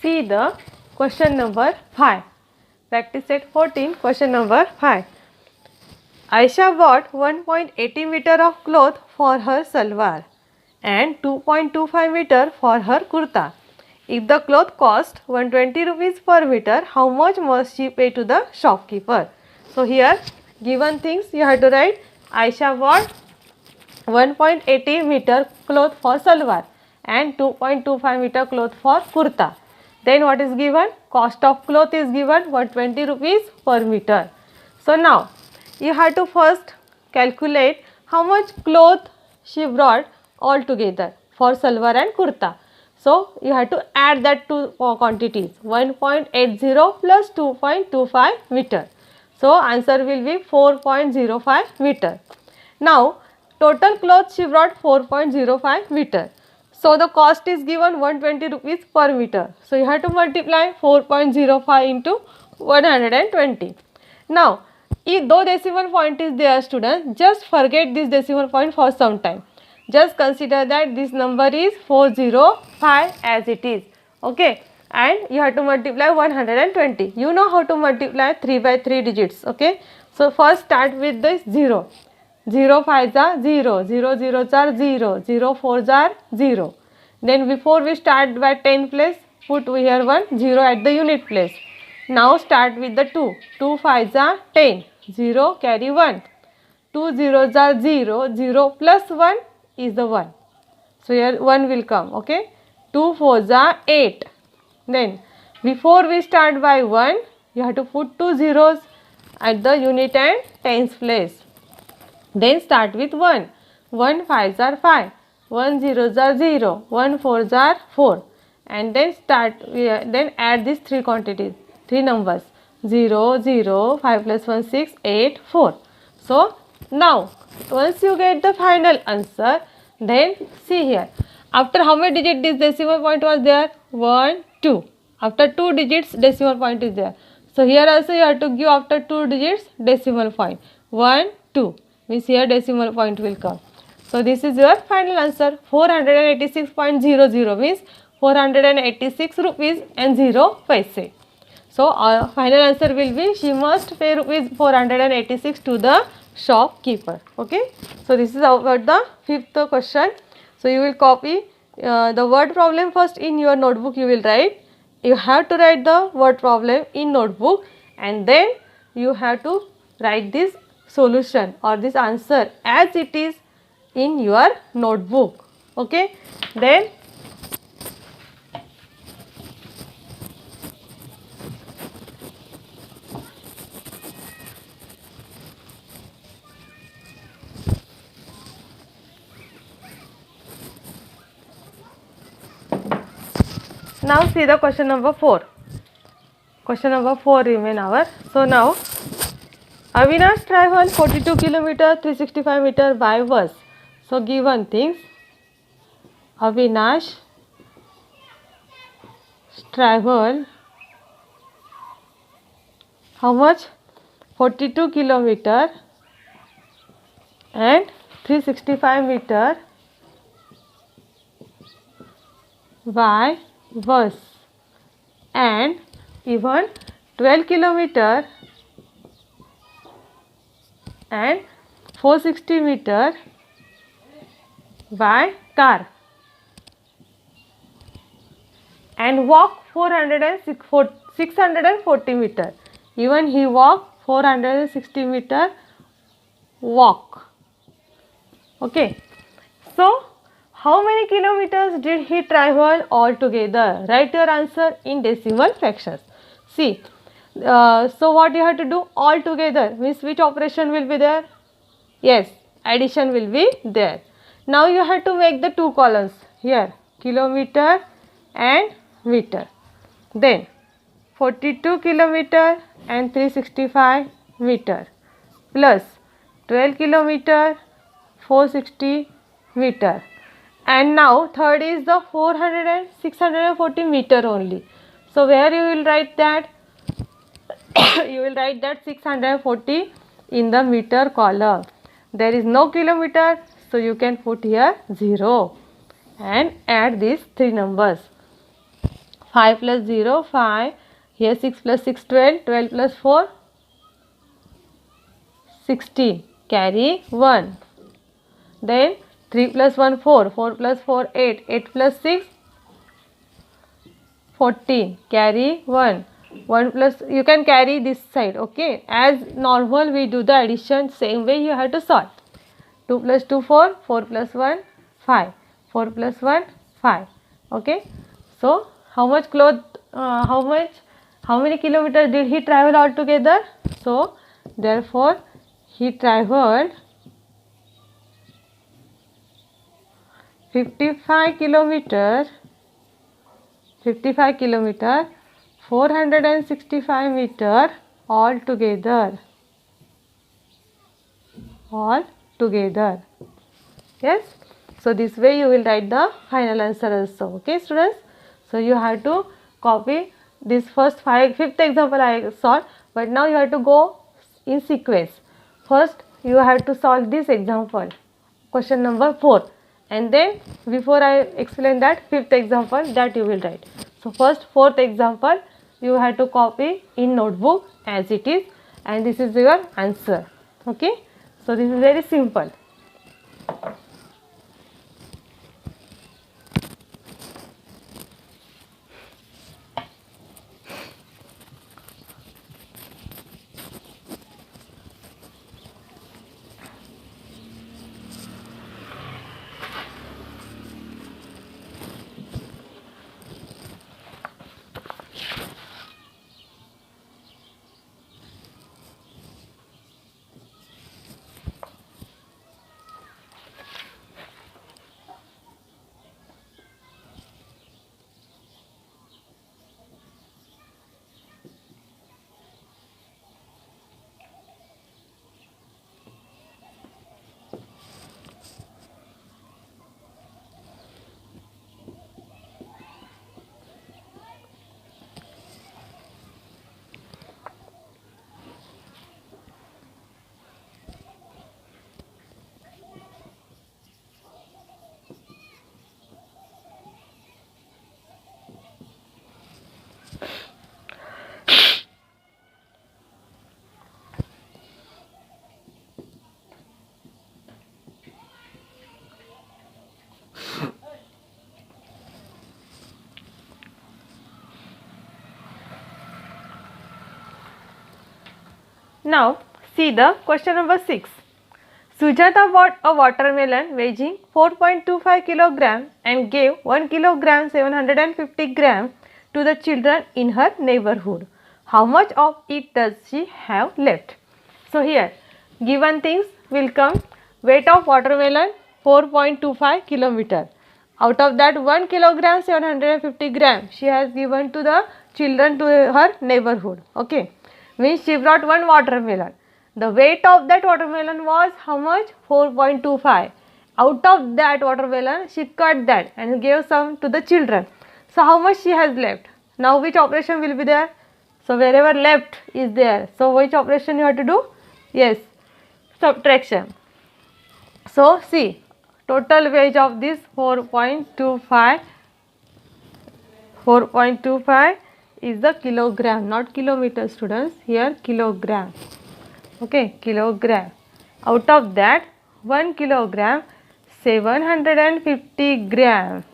see the question number 5. Practice set 14, question number 5. Aisha bought 1.80 meter of cloth for her salwar and 2.25 meter for her kurta. If the cloth cost 120 rupees per meter, how much must she pay to the shopkeeper? So here given things you have to write. Aisha bought 1.80 meter cloth for salwar and 2.25 meter cloth for kurta. Then what is given? Cost of cloth is given 120 rupees per meter. So now you have to first calculate how much cloth she brought all together for salwar and kurta. So you have to add that two quantities, 1.80 plus 2.25 meter. So answer will be 4.05 meter. Now total cloth she brought 4.05 meter. So the cost is given 120 rupees per meter. So you have to multiply 4.05 into 120. Now if though decimal point is there, students, just forget this decimal point for some time. Just consider that this number is 405 as it is. Okay, and you have to multiply 120. You know how to multiply 3 by 3 digits. Okay, so first start with this 0. 0 5s are 0, 0 zeros are 0, 0 4s are 0. Then before we start by 10 place, put here 1 0 at the unit place. Now start with the 2. 2 5s are 10, 0 carry 1. 2 zeros are 0, 0 plus 1 is the 1. So here 1 will come, okay. 2 4s are 8. Then before we start by 1, you have to put 2 zeros at the unit and tens place. Then start with 1. 1 5s are 5. 1 zeros are 0. 1 4s are 4. And then then add these three quantities, three numbers, 0, 0, 5 plus 1, 6, 8, 4. So now once you get the final answer, then see here, after how many digits this decimal point was there? 1, 2. After 2 digits decimal point is there. So here also you have to give after 2 digits decimal point. 1, 2 means here decimal point will come. So this is your final answer. 486.00 means 486 rupees and 0 paise. So our final answer will be she must pay rupees 486 to the shopkeeper. Okay. So this is about the fifth question. So you will copy the word problem first in your notebook. You will write. You have to write the word problem in notebook, and then you have to write this solution or this answer as it is in your notebook. Okay. Then now see the question number 4. Question number 4 remain our. So now Avinash travel 42 km 365 meter by bus. So given things, Avinash travel how much? 42 km and 365 meter by bus, and even 12 km and 460 meter by car, and walk 640 meter. Even he walked 460 meter walk. Okay. So how many kilometers did he travel altogether? Write your answer in decimal fractions. See, so what you have to do altogether means which operation will be there? Yes, addition will be there. Now you have to make the two columns here, kilometer and meter. Then 42 kilometer and 365 meter plus 12 kilometer 460 meter. And now third is the 400 and 640 meter only. So where you will write that? You will write that 640 in the meter column. There is no kilometer, so you can put here 0 and add these three numbers. 5 plus 0, 5. Here 6 plus 6, 12. 12 plus 4, 16. Carry 1. Then 3 plus 1, 4. 4 plus 4, 8. 8 plus 6, 14. Carry 1. 1 plus, you can carry this side, okay. As normal we do the addition, same way you have to solve. 2 plus 2, 4. 4 plus 1, 5. 4 plus 1, 5. Okay. So how much cloth, how many kilometers did he travel altogether? So therefore he traveled 55 kilometers, 465 meter altogether. Yes. So this way you will write the final answer also. Okay, students. So you have to copy this fifth example I solved, but now you have to go in sequence. First you have to solve this example, question number 4, and then before I explain that fifth example, that you will write. So first fourth example you have to copy in notebook as it is, and this is your answer. Okay. So this is very simple. Now see the question number 6. Sujata bought a watermelon weighing 4.25 kg and gave 1 kg 750 gram to the children in her neighborhood. How much of it does she have left? So here given things will come. Weight of watermelon 4.25 kg. Out of that 1 kg 750 gram she has given to the children to her neighborhood. Okay. Means she brought one watermelon. The weight of that watermelon was how much? 4.25. Out of that watermelon she cut that and gave some to the children. So how much she has left? Now which operation will be there? So wherever left is there. So which operation you have to do? Yes, subtraction. So see, total weight of this 4.25 is the kilogram, not kilometer, students. Here kilogram. Okay, kilogram. Out of that 1 kilogram 750 gram.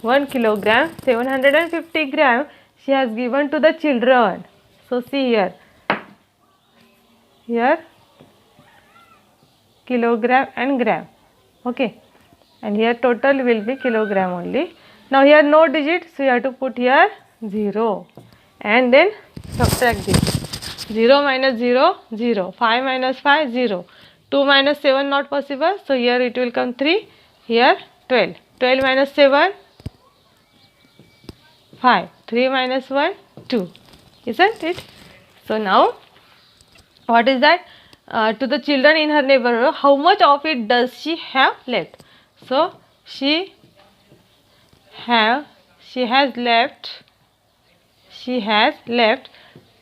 1 kilogram 750 gram she has given to the children. So see here. Here kilogram and gram. Okay. And here total will be kilogram only. Now here no digit, so you have to put here 0 and then subtract this. 0 minus 0, 0. 5 minus 5, 0. 2 minus 7 not possible, so here it will come 3. Here 12. 12 minus 7, 5. 3 minus 1, 2. Isn't it? So now what is that? To the children in her neighborhood, how much of it does she have left? So she has left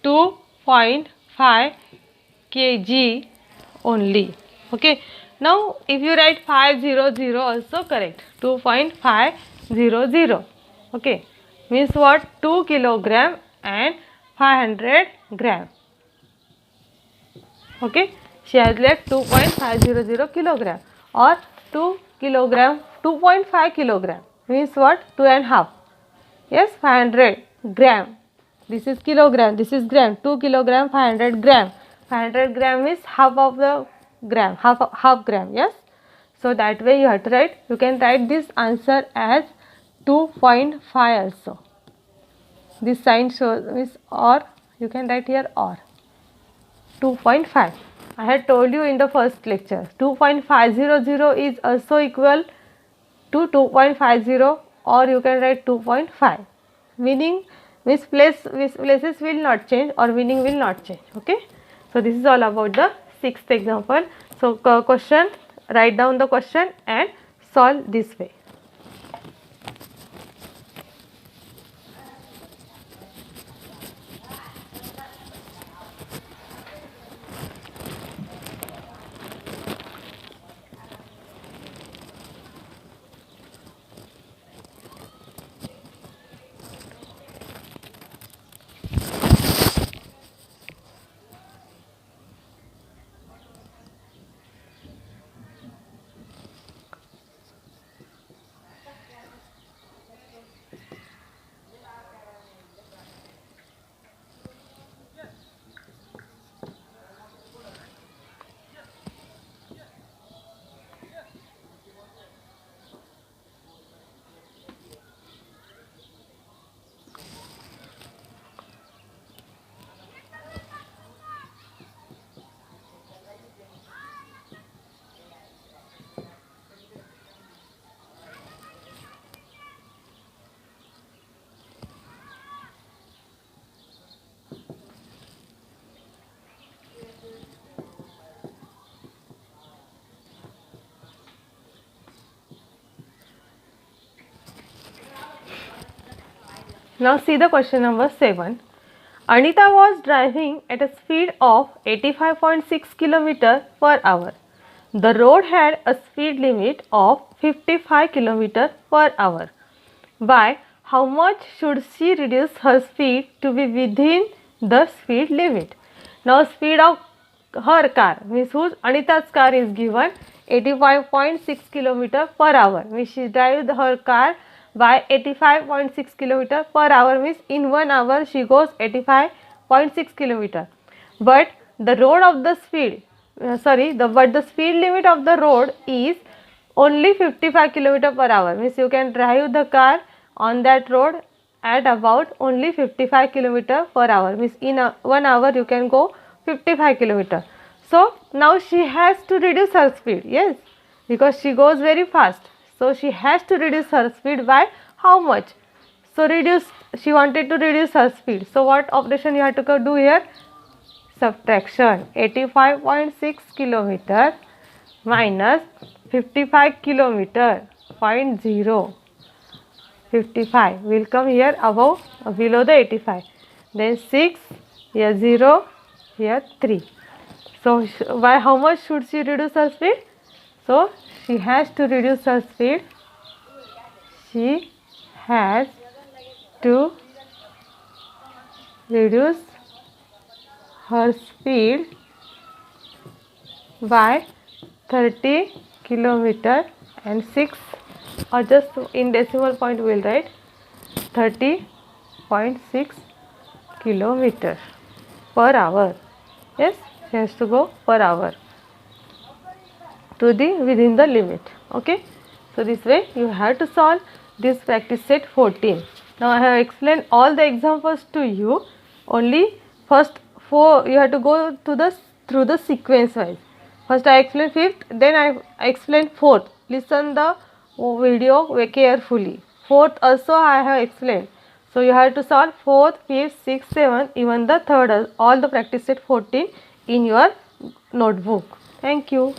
2.5 kg only. Okay. Now if you write 500 also correct. 2.500. Okay. means what? 2 kilogram and 500 gram. Okay, she has left 2.500 kilogram or 2 kilogram, 2.5 kilogram means what? 2.5. Yes, 500 gram. This is kilogram, this is gram. 2 kilogram, 500 gram. 500 gram is half of the gram, half gram. Yes. So that way you have to write. You can write this answer as 2.5 also. This sign shows is or. You can write here or 2.5. I had told you in the first lecture. 2.500 is also equal to 2.50 or you can write 2.5. Meaning which places will not change or meaning will not change. Okay. So this is all about the sixth example. So question, write down the question and solve this way. Now see the question number 7. Anita was driving at a speed of 85.6 km per hour. The road had a speed limit of 55 km per hour. By how much should she reduce her speed to be within the speed limit? Now speed of her car means whose Anita's car is given 85.6 km per hour. Means she drives her car by 85.6 km per hour means in 1 hour she goes 85.6 km. But the road of the speed but the speed limit of the road is only 55 km per hour means you can drive the car on that road at about only 55 km per hour means in 1 hour you can go 55 km. So now she has to reduce her speed, yes, because she goes very fast. So she has to reduce her speed by how much? So she wanted to reduce her speed. So what operation you have to do here? Subtraction. 85.6 km minus 55 km, 0.0. 55 will come here above, below the 85. Then 6, here 0, here 3. So by how much should she reduce her speed? So she has to reduce her speed. She has to reduce her speed by 30 km and 6 or just in decimal point we will write 30.6 km per hour. Yes, she has to go per hour to the within the limit. Okay, so this way you have to solve this practice set 14. Now I have explained all the examples to you. Only first 4 you have to go to through the sequence wise. First I explained 5th, then I explained 4th. Listen the video carefully. 4th also I have explained. So you have to solve 4th, 5th, 6th, 7th, even the 3rd, all the practice set 14 in your notebook. Thank you.